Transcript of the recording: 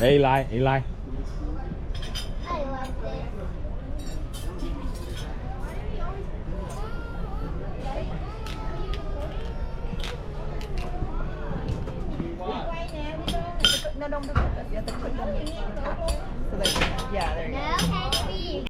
Eli, Eli. I love this. Quay nè, đi đâu? No, don't do that. You have to put them on top. So that, yeah, there you go. No, happy.